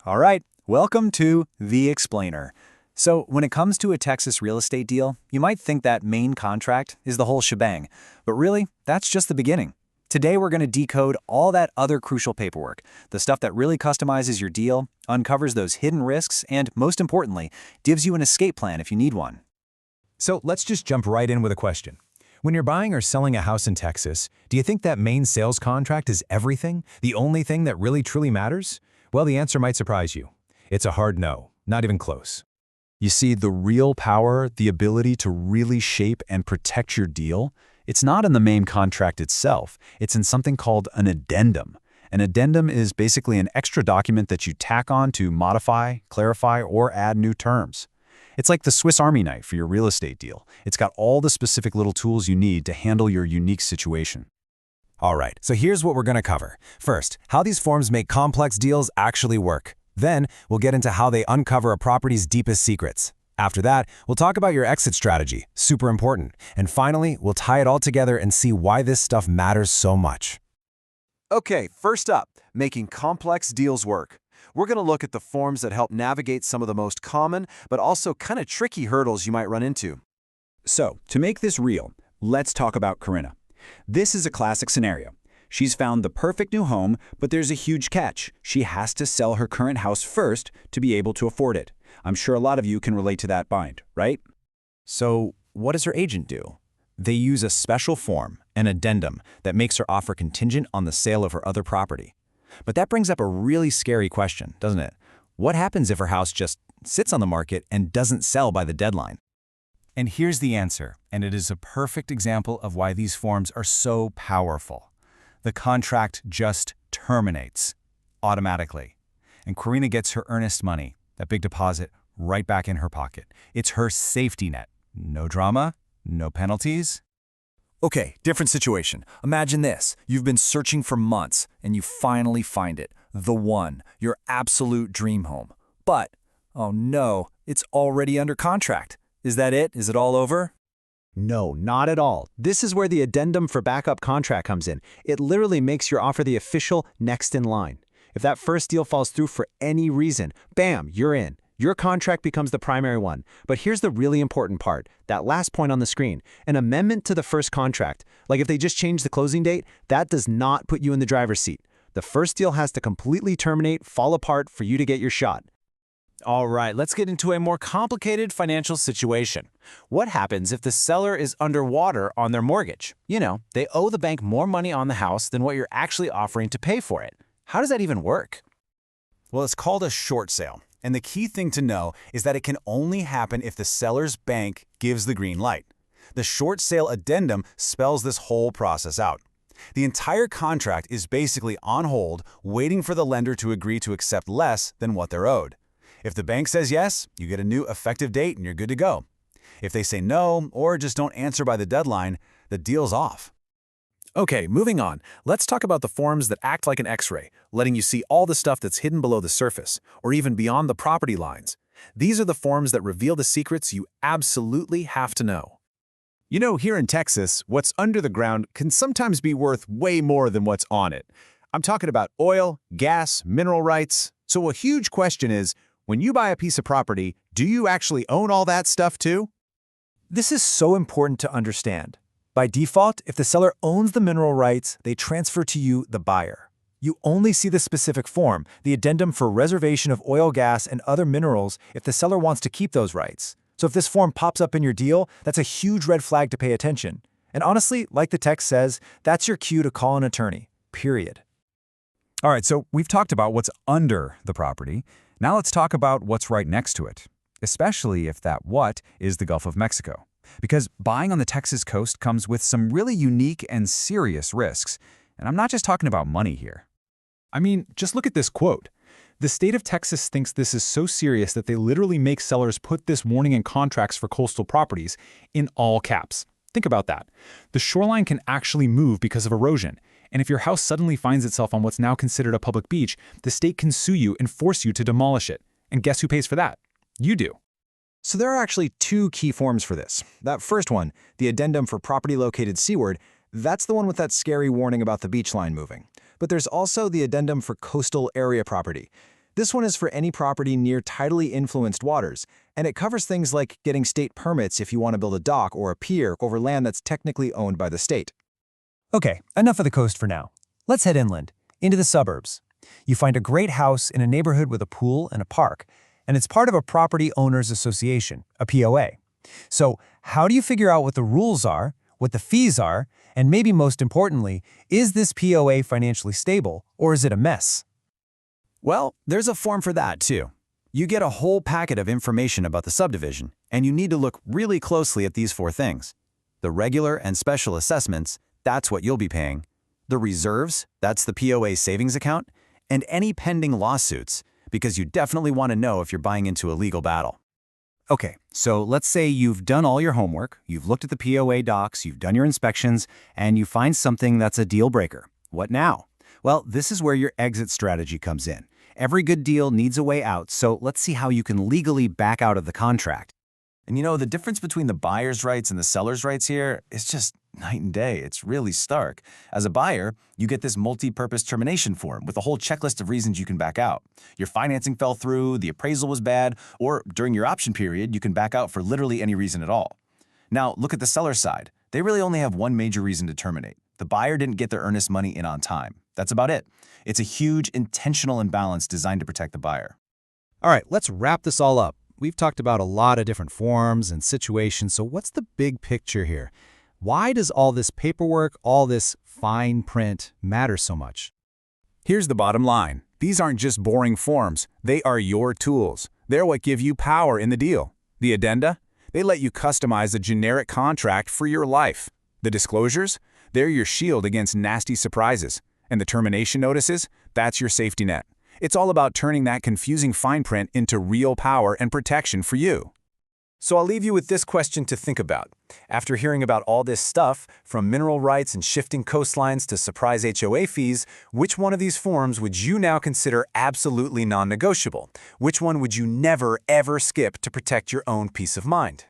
All right, welcome to The Explainer. So, when it comes to a Texas real estate deal, you might think that main contract is the whole shebang, but really, that's just the beginning. Today, we're going to decode all that other crucial paperwork, the stuff that really customizes your deal, uncovers those hidden risks, and most importantly, gives you an escape plan if you need one. So let's just jump right in with a question. When you're buying or selling a house in Texas, do you think that main sales contract is everything, the only thing that really truly matters? Well, the answer might surprise you. It's a hard no, not even close. You see, the real power, the ability to really shape and protect your deal, it's not in the main contract itself. It's in something called an addendum. An addendum is basically an extra document that you tack on to modify, clarify, or add new terms. It's like the Swiss Army knife for your real estate deal. It's got all the specific little tools you need to handle your unique situation. All right, so here's what we're going to cover. First, how these forms make complex deals actually work. Then, we'll get into how they uncover a property's deepest secrets. After that, we'll talk about your exit strategy, super important. And finally, we'll tie it all together and see why this stuff matters so much. Okay, first up, making complex deals work. We're going to look at the forms that help navigate some of the most common, but also kind of tricky hurdles you might run into. So, to make this real, let's talk about Corinna. This is a classic scenario. She's found the perfect new home, but there's a huge catch. She has to sell her current house first to be able to afford it. I'm sure a lot of you can relate to that bind, right? So, what does her agent do? They use a special form, an addendum, that makes her offer contingent on the sale of her other property. But that brings up a really scary question, doesn't it? What happens if her house just sits on the market and doesn't sell by the deadline? And here's the answer, and it is a perfect example of why these forms are so powerful. The contract just terminates automatically, and Corinna gets her earnest money, that big deposit, right back in her pocket. It's her safety net. No drama, no penalties. Okay, different situation. Imagine this. You've been searching for months, and you finally find it. The one, your absolute dream home. But, oh no, it's already under contract. Is that it? Is it all over? No, not at all. This is where the addendum for backup contract comes in. It literally makes your offer the official next in line. If that first deal falls through for any reason, bam, you're in. Your contract becomes the primary one. But here's the really important part, that last point on the screen. An amendment to the first contract, like if they just change the closing date, that does not put you in the driver's seat. The first deal has to completely terminate, fall apart for you to get your shot. All right, let's get into a more complicated financial situation. What happens if the seller is underwater on their mortgage? You know, they owe the bank more money on the house than what you're actually offering to pay for it. How does that even work? Well, it's called a short sale. And the key thing to know is that it can only happen if the seller's bank gives the green light. The short sale addendum spells this whole process out. The entire contract is basically on hold, waiting for the lender to agree to accept less than what they're owed. If the bank says yes, you get a new effective date and you're good to go. If they say no, or just don't answer by the deadline, the deal's off. Okay, moving on. Let's talk about the forms that act like an X-ray, letting you see all the stuff that's hidden below the surface, or even beyond the property lines. These are the forms that reveal the secrets you absolutely have to know. You know, here in Texas, what's under the ground can sometimes be worth way more than what's on it. I'm talking about oil, gas, mineral rights. So a huge question is, when you buy a piece of property, do you actually own all that stuff too? This is so important to understand. By default, if the seller owns the mineral rights, they transfer to you, the buyer. You only see the specific form, the addendum for reservation of oil, gas, and other minerals if the seller wants to keep those rights. So if this form pops up in your deal, that's a huge red flag to pay attention. And honestly, like the text says, that's your cue to call an attorney, period. All right, so we've talked about what's under the property. Now let's talk about what's right next to it, especially if that what is the Gulf of Mexico. Because buying on the Texas coast comes with some really unique and serious risks. And I'm not just talking about money here. I mean, just look at this quote. The state of Texas thinks this is so serious that they literally make sellers put this warning in contracts for coastal properties in all caps. Think about that. The shoreline can actually move because of erosion. And if your house suddenly finds itself on what's now considered a public beach, the state can sue you and force you to demolish it. And guess who pays for that? You do. So there are actually two key forms for this. That first one, the addendum for property located seaward, that's the one with that scary warning about the beach line moving. But there's also the addendum for coastal area property. This one is for any property near tidally influenced waters, and it covers things like getting state permits if you want to build a dock or a pier over land that's technically owned by the state. Okay, enough of the coast for now. Let's head inland, into the suburbs. You find a great house in a neighborhood with a pool and a park, and it's part of a property owners association, a POA. So how do you figure out what the rules are, what the fees are, and maybe most importantly, is this POA financially stable, or is it a mess? Well, there's a form for that, too. You get a whole packet of information about the subdivision, and you need to look really closely at these 4 things. The regular and special assessments, that's what you'll be paying. The reserves, that's the POA savings account, and any pending lawsuits, because you definitely want to know if you're buying into a legal battle. Okay, so let's say you've done all your homework, you've looked at the POA docs, you've done your inspections, and you find something that's a deal breaker. What now? Well, this is where your exit strategy comes in. Every good deal needs a way out, so let's see how you can legally back out of the contract. And you know, the difference between the buyer's rights and the seller's rights here is just night and day. It's really stark. As a buyer, you get this multi-purpose termination form with a whole checklist of reasons you can back out. Your financing fell through, the appraisal was bad, or during your option period, you can back out for literally any reason at all. Now, look at the seller's side. They really only have one major reason to terminate. The buyer didn't get their earnest money in on time. That's about it. It's a huge intentional imbalance designed to protect the buyer. All right, let's wrap this all up. We've talked about a lot of different forms and situations, so what's the big picture here? Why does all this paperwork, all this fine print matter so much? Here's the bottom line. These aren't just boring forms. They are your tools. They're what give you power in the deal. The addenda? They let you customize a generic contract for your life. The disclosures? They're your shield against nasty surprises. And the termination notices? That's your safety net. It's all about turning that confusing fine print into real power and protection for you. So I'll leave you with this question to think about. After hearing about all this stuff, from mineral rights and shifting coastlines to surprise HOA fees, which one of these forms would you now consider absolutely non-negotiable? Which one would you never, ever skip to protect your own peace of mind?